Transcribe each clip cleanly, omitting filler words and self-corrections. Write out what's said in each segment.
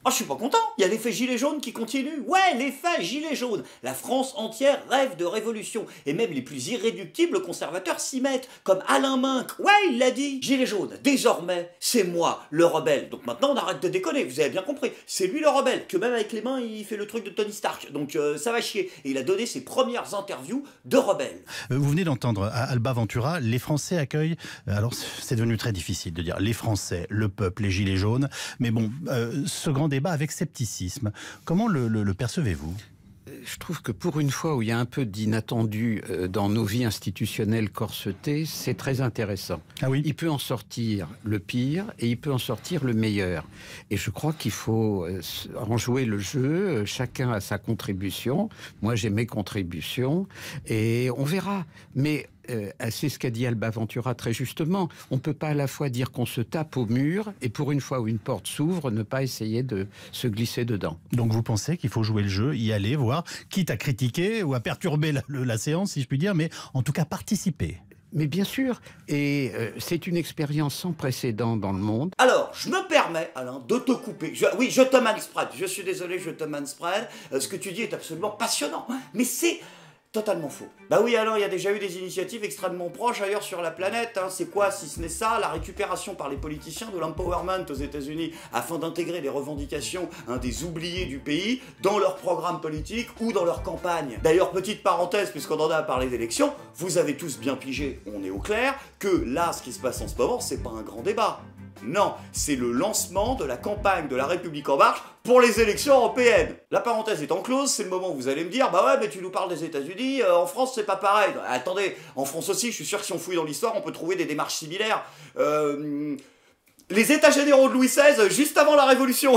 Oh, je suis pas content, il y a l'effet gilet jaune qui continue. Ouais, l'effet gilet jaune. La France entière rêve de révolution. Et même les plus irréductibles conservateurs s'y mettent, comme Alain Minc. Ouais, il l'a dit. Gilet jaune, désormais, c'est moi, le rebelle. Donc maintenant, on arrête de déconner, vous avez bien compris. C'est lui le rebelle, que même avec les mains, il fait le truc de Tony Stark. Donc ça va chier. Et il a donné ses premières interviews de rebelle. Vous venez d'entendre Alba Ventura, les Français accueillent, alors c'est devenu très difficile de dire les Français, le peuple, les gilets jaunes, mais bon, ce grand débat avec scepticisme, comment le percevez-vous ? Je trouve que pour une fois où il y a un peu d'inattendu dans nos vies institutionnelles corsetées, c'est très intéressant. Ah oui. Il peut en sortir le pire et il peut en sortir le meilleur. Et je crois qu'il faut en jouer le jeu, chacun a sa contribution. Moi, j'ai mes contributions et on verra. Mais c'est ce qu'a dit Alba Ventura très justement. On ne peut pas à la fois dire qu'on se tape au mur et pour une fois où une porte s'ouvre, ne pas essayer de se glisser dedans. Donc vous pensez qu'il faut jouer le jeu, y aller, voir, quitte à critiquer ou à perturber la séance, si je puis dire, mais en tout cas participer. Mais bien sûr, et c'est une expérience sans précédent dans le monde. Alors, je me permets, Alain, de te couper. Oui, je te manspread. Je suis désolé, je te manspread. Ce que tu dis est absolument passionnant. Mais c'est totalement faux. Bah oui, alors il y a déjà eu des initiatives extrêmement proches ailleurs sur la planète. Hein. C'est quoi, si ce n'est ça, la récupération par les politiciens de l'empowerment aux États-Unis afin d'intégrer les revendications des oubliés du pays dans leur programme politique ou dans leur campagne. D'ailleurs, petite parenthèse, puisqu'on en a parlé d'élections, vous avez tous bien pigé, on est au clair, que là, ce qui se passe en ce moment, c'est pas un grand débat. Non, c'est le lancement de la campagne de La République En Marche pour les élections européennes. La parenthèse étant close, c'est le moment où vous allez me dire « Bah ouais, mais tu nous parles des États-Unis, en France c'est pas pareil. » Attendez, en France aussi, je suis sûr que si on fouille dans l'histoire, on peut trouver des démarches similaires. Les États généraux de Louis XVI, juste avant la Révolution.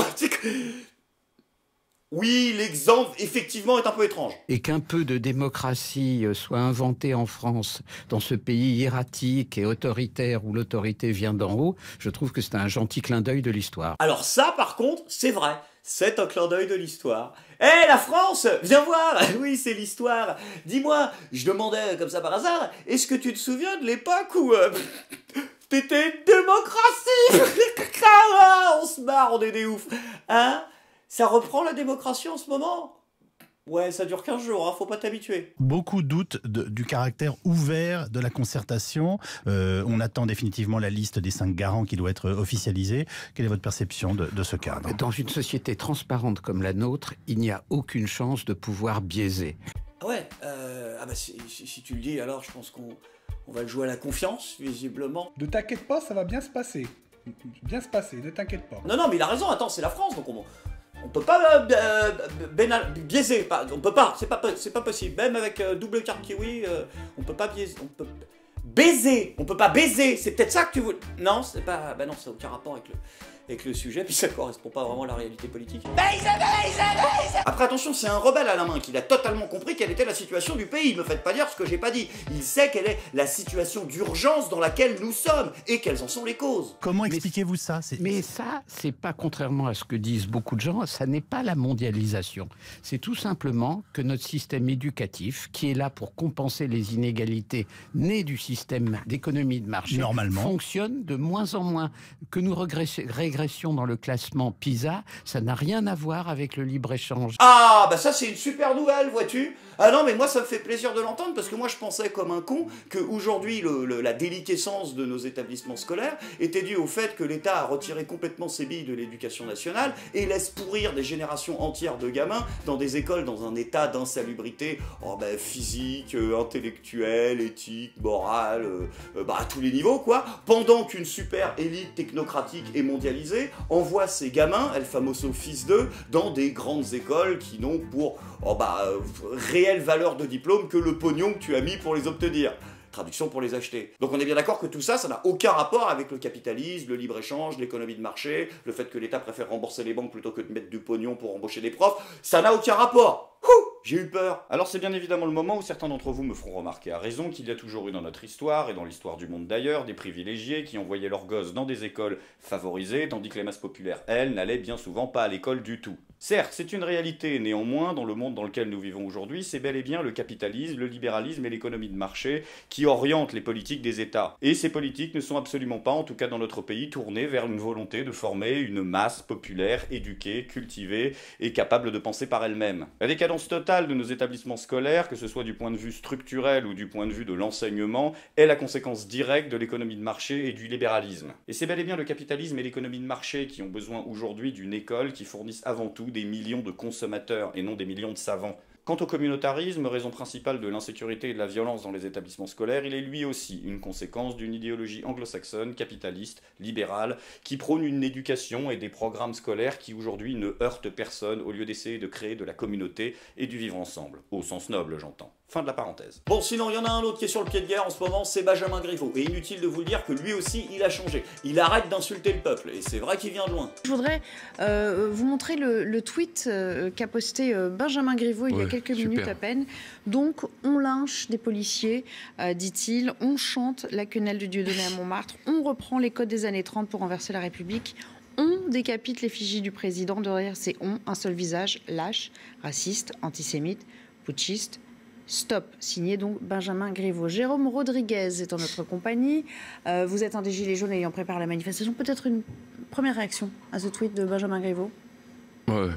Oui, l'exemple, effectivement, est un peu étrange. Et qu'un peu de démocratie soit inventée en France, dans ce pays erratique et autoritaire où l'autorité vient d'en haut, je trouve que c'est un gentil clin d'œil de l'histoire. Alors ça, par contre, c'est vrai. C'est un clin d'œil de l'histoire. Hé, la France, viens voir. Oui, c'est l'histoire. Dis-moi, je demandais comme ça par hasard, est-ce que tu te souviens de l'époque où... t'étais une démocratie. On se marre, on est des oufs. Hein? Ça reprend la démocratie en ce moment? Ouais, ça dure 15 jours, hein, faut pas t'habituer. Beaucoup doutent du caractère ouvert de la concertation. On attend définitivement la liste des 5 garants qui doit être officialisée. Quelle est votre perception de ce cadre? Dans une société transparente comme la nôtre, il n'y a aucune chance de pouvoir biaiser. Ah ouais, bah si tu le dis, alors je pense qu'on va le jouer à la confiance, visiblement. Ne t'inquiète pas, ça va bien se passer. Bien se passer, ne t'inquiète pas. Non, mais il a raison, attends, c'est la France, donc on peut pas biaiser, on peut pas, c'est pas possible. Même avec double carte kiwi, on peut pas biaiser, on peut baiser, on peut pas baiser, c'est peut-être ça que tu veux. Non, c'est pas, bah non, ça n'a aucun rapport avec le sujet, puis ça correspond pas vraiment à la réalité politique. Après attention, c'est un rebelle à la main, qu'il a totalement compris quelle était la situation du pays, me faites pas dire ce que j'ai pas dit. Il sait quelle est la situation d'urgence dans laquelle nous sommes, et quelles en sont les causes. Comment expliquez-vous ça? Mais ça, c'est pas, contrairement à ce que disent beaucoup de gens, ça n'est pas la mondialisation. C'est tout simplement que notre système éducatif, qui est là pour compenser les inégalités nées du système d'économie de marché, normalement, fonctionne de moins en moins. Que nous régression dans le classement PISA, ça n'a rien à voir avec le libre-échange. Ah, bah ça c'est une super nouvelle, vois-tu. Ah non, mais moi ça me fait plaisir de l'entendre, parce que moi je pensais comme un con qu'aujourd'hui la déliquescence de nos établissements scolaires était due au fait que l'État a retiré complètement ses billes de l'éducation nationale et laisse pourrir des générations entières de gamins dans des écoles dans un état d'insalubrité physique, intellectuelle, éthique, morale, à tous les niveaux quoi, pendant qu'une super élite technocratique et mondialisée envoie ses gamins, el famoso fils d'eux, dans des grandes écoles qui n'ont pour réelle valeur de diplôme que le pognon que tu as mis pour les obtenir. Traduction pour les acheter. Donc on est bien d'accord que tout ça, ça n'a aucun rapport avec le capitalisme, le libre-échange, l'économie de marché, le fait que l'État préfère rembourser les banques plutôt que de mettre du pognon pour embaucher des profs, ça n'a aucun rapport. J'ai eu peur. Alors c'est bien évidemment le moment où certains d'entre vous me feront remarquer à raison qu'il y a toujours eu dans notre histoire, et dans l'histoire du monde d'ailleurs, des privilégiés qui envoyaient leurs gosses dans des écoles favorisées, tandis que les masses populaires, elles, n'allaient bien souvent pas à l'école du tout. Certes, c'est une réalité, néanmoins, dans le monde dans lequel nous vivons aujourd'hui, c'est bel et bien le capitalisme, le libéralisme et l'économie de marché qui orientent les politiques des États. Et ces politiques ne sont absolument pas, en tout cas dans notre pays, tournées vers une volonté de former une masse populaire, éduquée, cultivée et capable de penser par elle-même. La décadence totale de nos établissements scolaires, que ce soit du point de vue structurel ou du point de vue de l'enseignement, est la conséquence directe de l'économie de marché et du libéralisme. Et c'est bel et bien le capitalisme et l'économie de marché qui ont besoin aujourd'hui d'une école qui fournisse avant tout des millions de consommateurs et non des millions de savants. Quant au communautarisme, raison principale de l'insécurité et de la violence dans les établissements scolaires, il est lui aussi une conséquence d'une idéologie anglo-saxonne, capitaliste, libérale, qui prône une éducation et des programmes scolaires qui aujourd'hui ne heurtent personne au lieu d'essayer de créer de la communauté et du vivre ensemble. Au sens noble, j'entends. Fin de la parenthèse. Bon, sinon, il y en a un autre qui est sur le pied de guerre en ce moment, c'est Benjamin Griveaux. Et inutile de vous le dire que lui aussi, il a changé. Il arrête d'insulter le peuple. Et c'est vrai qu'il vient de loin. Je voudrais vous montrer le tweet qu'a posté Benjamin Griveaux il y a quelques minutes à peine. Donc, on lynche des policiers, dit-il. On chante la quenelle de Dieudonné à Montmartre. On reprend les codes des années 30 pour renverser la République. On décapite l'effigie du président. Derrière ces on, un seul visage, lâche, raciste, antisémite, putschiste. Stop, signé donc Benjamin Griveaux. Jérôme Rodriguez est en notre compagnie. Vous êtes un des gilets jaunes ayant préparé la manifestation. Peut-être une première réaction à ce tweet de Benjamin Griveaux? Ouais,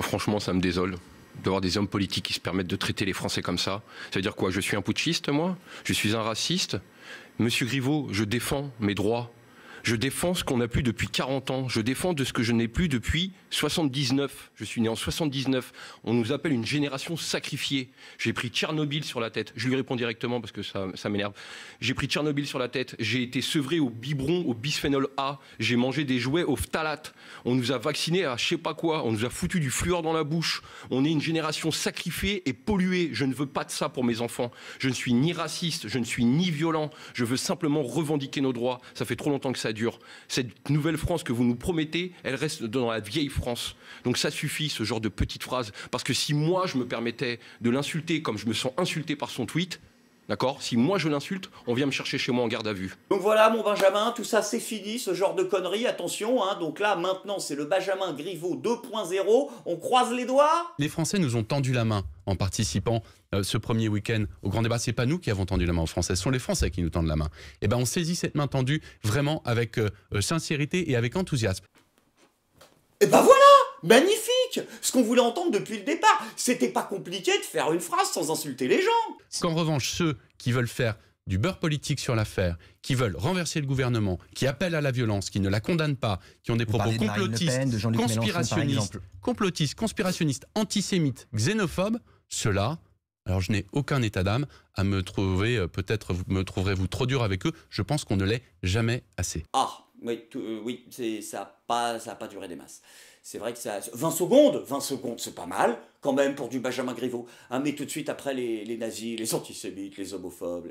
franchement, ça me désole de voir des hommes politiques qui se permettent de traiter les Français comme ça. Ça veut dire quoi? Je suis un putschiste, moi? Je suis un raciste? Monsieur Griveaux, je défends mes droits. Je défends ce qu'on n'a plus depuis 40 ans. Je défends de ce que je n'ai plus depuis 79. Je suis né en 79. On nous appelle une génération sacrifiée. J'ai pris Tchernobyl sur la tête. Je lui réponds directement parce que ça m'énerve. J'ai pris Tchernobyl sur la tête. J'ai été sevré au biberon, au bisphénol A. J'ai mangé des jouets au phtalate. On nous a vaccinés à je sais pas quoi. On nous a foutu du fluor dans la bouche. On est une génération sacrifiée et polluée. Je ne veux pas de ça pour mes enfants. Je ne suis ni raciste, je ne suis ni violent. Je veux simplement revendiquer nos droits. Ça fait trop longtemps que ça dure. Cette nouvelle France que vous nous promettez, elle reste dans la vieille France. Donc ça suffit, ce genre de petites phrases. Parce que si moi, je me permettais de l'insulter comme je me sens insulté par son tweet, d'accord? Si moi je l'insulte, on vient me chercher chez moi en garde à vue. Donc voilà, mon Benjamin, tout ça c'est fini, ce genre de conneries, attention, hein. Donc là, maintenant, c'est le Benjamin Griveaux 2.0, on croise les doigts. Les Français nous ont tendu la main en participant ce premier week-end au grand débat. C'est pas nous qui avons tendu la main aux Français, ce sont les Français qui nous tendent la main. Et ben on saisit cette main tendue vraiment avec sincérité et avec enthousiasme. Et ben voilà, magnifique. Ce qu'on voulait entendre depuis le départ, c'était pas compliqué de faire une phrase sans insulter les gens. Qu'en revanche, ceux qui veulent faire du beurre politique sur l'affaire, qui veulent renverser le gouvernement, qui appellent à la violence, qui ne la condamnent pas, qui ont des propos complotistes, conspirationnistes, antisémites, xénophobes, ceux-là, alors je n'ai aucun état d'âme à me trouver, peut-être me trouverez-vous trop dur avec eux, je pense qu'on ne l'est jamais assez. Ah, oui, oui, ça a pas duré des masses. C'est vrai que ça... 20 secondes, c'est pas mal, quand même, pour du Benjamin Griveaux. Hein, mais tout de suite, après, les nazis, les antisémites, les homophobes,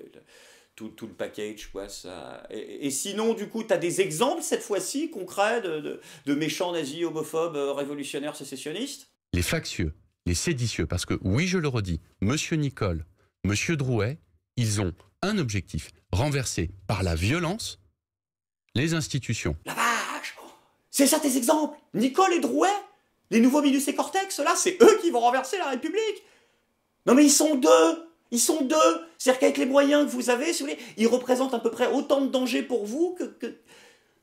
tout le package, quoi, ça... Et sinon, du coup, t'as des exemples, cette fois-ci, concrets, de méchants nazis, homophobes, révolutionnaires, sécessionnistes? Les factieux, les séditieux, parce que, oui, je le redis, Monsieur Nicole, Monsieur Drouet, ils ont un objectif, renverser par la violence les institutions. La vache! C'est ça tes exemples? Nicole et Drouet? Les nouveaux Minus et Cortex, là, c'est eux qui vont renverser la République? Non mais ils sont deux! Ils sont deux! C'est-à-dire qu'avec les moyens que vous avez, si vous voulez, ils représentent à peu près autant de danger pour vous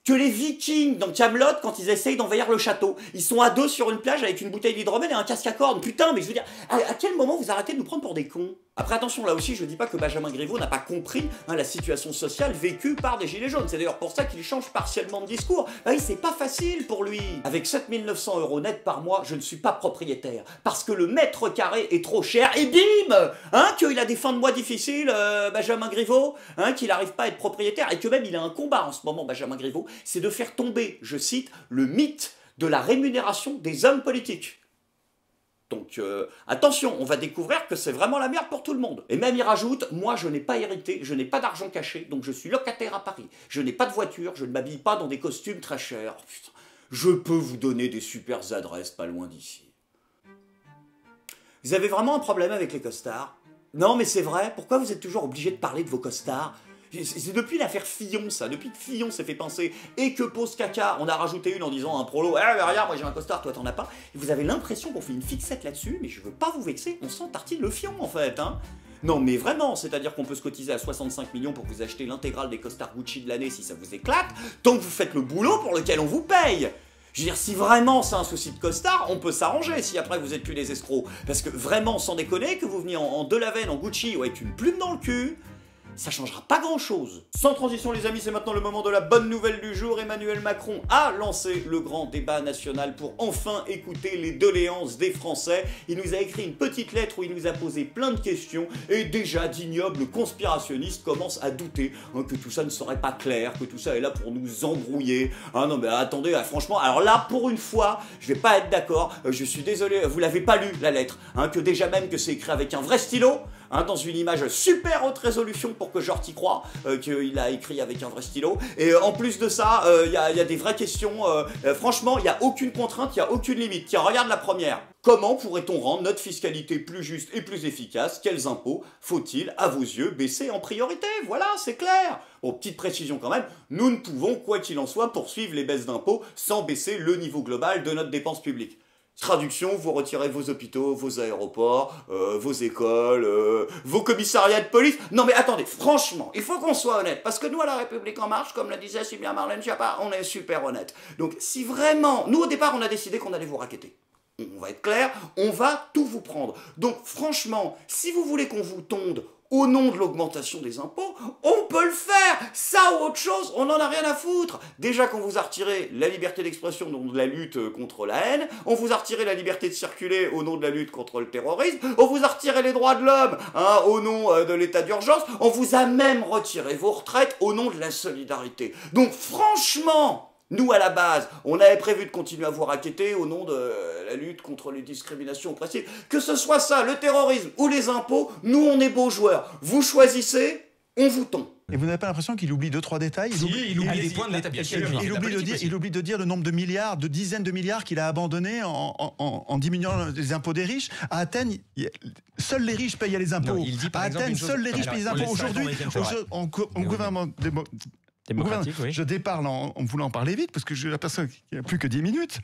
que les Vikings dans Kaamelott quand ils essayent d'envahir le château. Ils sont à deux sur une plage avec une bouteille d'hydromel et un casque à cordes. Putain, mais je veux dire, à quel moment vous arrêtez de nous prendre pour des cons? Après, attention, là aussi, je dis pas que Benjamin Griveaux n'a pas compris la situation sociale vécue par des gilets jaunes. C'est d'ailleurs pour ça qu'il change partiellement de discours. Bah oui, c'est pas facile pour lui. Avec 7 900 € net par mois, je ne suis pas propriétaire. Parce que le mètre carré est trop cher. Et bim! Hein, qu'il a des fins de mois difficiles, Benjamin Griveaux. Hein, qu'il n'arrive pas à être propriétaire. Et que même, il a un combat en ce moment, Benjamin Griveaux. C'est de faire tomber, je cite, le mythe de la rémunération des hommes politiques. Donc attention, on va découvrir que c'est vraiment la merde pour tout le monde. Et même il rajoute, moi je n'ai pas hérité, je n'ai pas d'argent caché, donc je suis locataire à Paris. Je n'ai pas de voiture, je ne m'habille pas dans des costumes très chers. Putain, je peux vous donner des super adresses pas loin d'ici. Vous avez vraiment un problème avec les costards? Non mais c'est vrai, pourquoi vous êtes toujours obligé de parler de vos costards? C'est depuis l'affaire Fillon, ça. Depuis que Fillon s'est fait pincer et que Pose Caca, on a rajouté une en disant un prolo, mais regarde, moi j'ai un costard, toi t'en as pas. Et vous avez l'impression qu'on fait une fixette là-dessus, mais je veux pas vous vexer, on s'en tartine le fion en fait, hein. Non mais vraiment, c'est-à-dire qu'on peut se cotiser à 65 millions pour vous acheter l'intégrale des costards Gucci de l'année si ça vous éclate, tant que vous faites le boulot pour lequel on vous paye. Je veux dire, si vraiment c'est un souci de costard, on peut s'arranger si après vous êtes plus des escrocs. Parce que vraiment, sans déconner, que vous veniez en Delaven, en Gucci ou avec une plume dans le cul, ça changera pas grand chose. Sans transition les amis, c'est maintenant le moment de la bonne nouvelle du jour. Emmanuel Macron a lancé le grand débat national pour enfin écouter les doléances des Français. Il nous a écrit une petite lettre où il nous a posé plein de questions et déjà d'ignobles conspirationnistes commencent à douter que tout ça ne serait pas clair, que tout ça est là pour nous embrouiller. Ah non mais attendez, franchement, alors là pour une fois, je vais pas être d'accord, je suis désolé, vous l'avez pas lu la lettre, que déjà même que c'est écrit avec un vrai stylo, dans une image super haute résolution pour que Jorti croie qu'il a écrit avec un vrai stylo. Et en plus de ça, il y a des vraies questions. Franchement, il n'y a aucune contrainte, il n'y a aucune limite. Tiens, regarde la première. Comment pourrait-on rendre notre fiscalité plus juste et plus efficace? Quels impôts faut-il, à vos yeux, baisser en priorité? Voilà, c'est clair. Bon, petite précision quand même, nous ne pouvons, quoi qu'il en soit, poursuivre les baisses d'impôts sans baisser le niveau global de notre dépense publique. Traduction, vous retirez vos hôpitaux, vos aéroports, vos écoles, vos commissariats de police. Non mais attendez, franchement, il faut qu'on soit honnête, parce que nous à La République En Marche, comme le disait si bien Marlène Schiappa, on est super honnête. Donc si vraiment, nous au départ on a décidé qu'on allait vous racketter. On va être clair, on va tout vous prendre. Donc franchement, si vous voulez qu'on vous tonde au nom de l'augmentation des impôts, on peut le faire. Ça ou autre chose, on n'en a rien à foutre. Déjà qu'on vous a retiré la liberté d'expression au nom de la lutte contre la haine, on vous a retiré la liberté de circuler au nom de la lutte contre le terrorisme, on vous a retiré les droits de l'homme au nom de l'état d'urgence, on vous a même retiré vos retraites au nom de la solidarité. Donc franchement, nous, à la base, on avait prévu de continuer à vous racketter au nom de la lutte contre les discriminations oppressives. Que ce soit ça, le terrorisme ou les impôts, nous, on est beaux joueurs. Vous choisissez, on vous tombe. Et vous n'avez pas l'impression qu'il oublie 2-3 détails? Il oublie des points de l'état, bien sûr. Il oublie de dire le nombre de milliards, de dizaines de milliards qu'il a abandonnés en diminuant les impôts des riches. À Athènes, seuls les riches payaient les impôts. Non, il dit, à Athènes, seuls les riches payaient les impôts. Aujourd'hui, en gouvernement démocratique, oui. Je déparle en voulant parler vite, parce que j'ai l'impression qu'il n'y a plus que 10 minutes.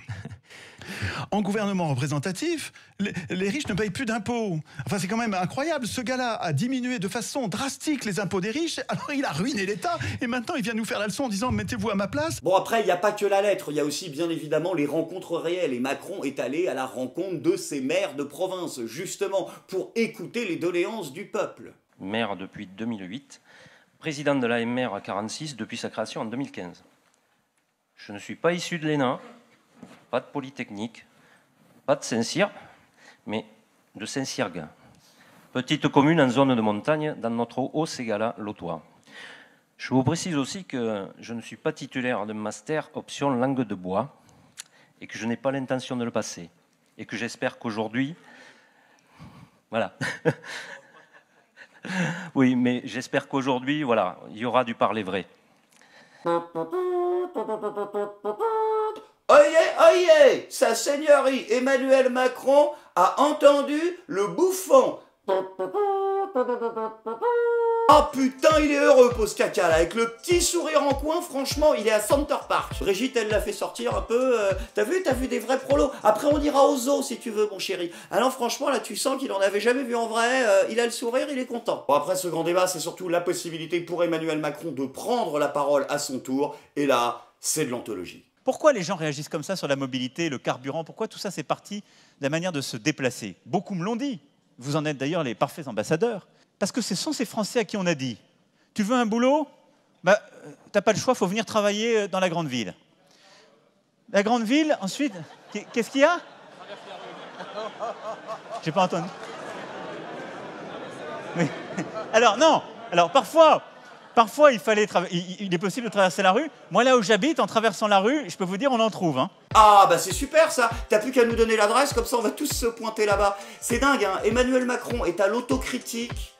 En gouvernement représentatif, les riches ne payent plus d'impôts. Enfin, c'est quand même incroyable. Ce gars-là a diminué de façon drastique les impôts des riches, alors il a ruiné l'État, et maintenant il vient nous faire la leçon en disant « mettez-vous à ma place ». Bon, après, il n'y a pas que la lettre, il y a aussi bien évidemment les rencontres réelles. Et Macron est allé à la rencontre de ces maires de province, justement, pour écouter les doléances du peuple. Maire depuis 2008. Président de l'AMR à 46 depuis sa création en 2015. Je ne suis pas issu de l'ENA, pas de Polytechnique, pas de Saint-Cyr, mais de Saint-Cyrgue, petite commune en zone de montagne dans notre Haut-Ségala lotois. Je vous précise aussi que je ne suis pas titulaire de master option langue de bois et que je n'ai pas l'intention de le passer et que j'espère qu'aujourd'hui... Voilà. Oui, mais j'espère qu'aujourd'hui, voilà, il y aura du parler vrai. Oyez, oyez, sa seigneurie Emmanuel Macron a entendu le bouffon. Oh putain, il est heureux, Pose Caca, là, avec le petit sourire en coin, franchement, il est à Center Park. Brigitte, elle l'a fait sortir un peu, t'as vu des vrais prolos. Après, on ira au zoo, si tu veux, mon chéri. Alors, franchement, là, tu sens qu'il en avait jamais vu en vrai, il a le sourire, il est content. Bon, après, ce grand débat, c'est surtout la possibilité pour Emmanuel Macron de prendre la parole à son tour, et là, c'est de l'anthologie. Pourquoi les gens réagissent comme ça sur la mobilité, le carburant? Pourquoi tout ça, c'est parti de la manière de se déplacer? Beaucoup me l'ont dit. Vous en êtes d'ailleurs les parfaits ambassadeurs. Parce que ce sont ces Français à qui on a dit « Tu veux un boulot? Bah, t'as pas le choix, il faut venir travailler dans la grande ville. » La grande ville, ensuite, qu'est-ce qu'il y a? J'ai pas entendu. Oui. Alors, non. Alors, parfois, il est possible de traverser la rue. Moi, là où j'habite, en traversant la rue, je peux vous dire, on en trouve. Hein. Ah, bah c'est super ça. T'as plus qu'à nous donner l'adresse, comme ça on va tous se pointer là-bas. C'est dingue, hein. Emmanuel Macron est à l'autocritique,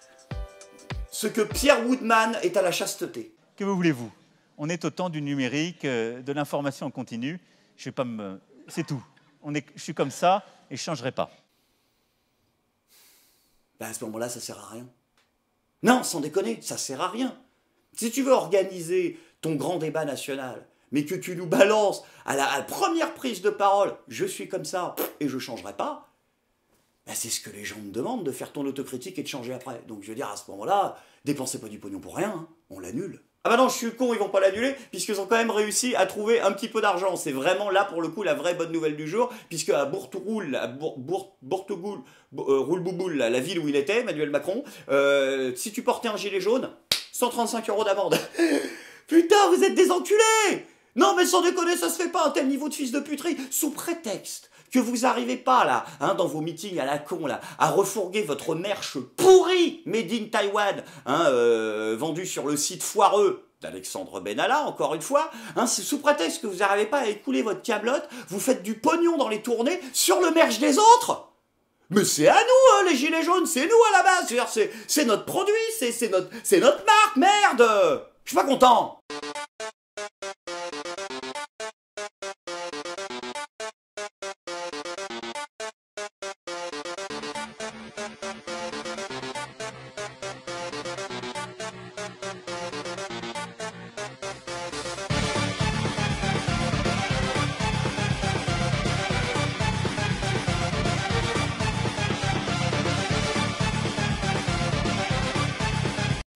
ce que Pierre Woodman est à la chasteté. Que voulez-vous? On est au temps du numérique, de l'information en continu. Je vais pas me... C'est tout. Je suis comme ça et je changerai pas. Bah à ce moment-là, ça sert à rien. Non, sans déconner, ça sert à rien. Si tu veux organiser ton grand débat national, mais que tu nous balances à la première prise de parole, je suis comme ça et je ne changerai pas, ben c'est ce que les gens me demandent, de faire ton autocritique et de changer après. Donc je veux dire, à ce moment-là, dépensez pas du pognon pour rien, hein, on l'annule. Ah bah non, je suis con, ils vont pas l'annuler, puisqu'ils ont quand même réussi à trouver un petit peu d'argent. C'est vraiment là, pour le coup, la vraie bonne nouvelle du jour, puisque à Bourtoul, Roule-Bouboule, la ville où il était, Emmanuel Macron, si tu portais un gilet jaune, 135 € d'amende. Putain, vous êtes des enculés! Non mais sans déconner, ça se fait pas un tel niveau de fils de puterie, sous prétexte que vous arrivez pas là, hein, dans vos meetings à la con là, à refourguer votre merch pourri made in Taïwan, hein, vendu sur le site foireux d'Alexandre Benalla, encore une fois, hein, c'est sous prétexte que vous n'arrivez pas à écouler votre câblotte, vous faites du pognon dans les tournées sur le merch des autres. Mais c'est à nous, hein, les gilets jaunes, c'est nous à la base, c'est notre produit, c'est notre marque, merde. Je suis pas content.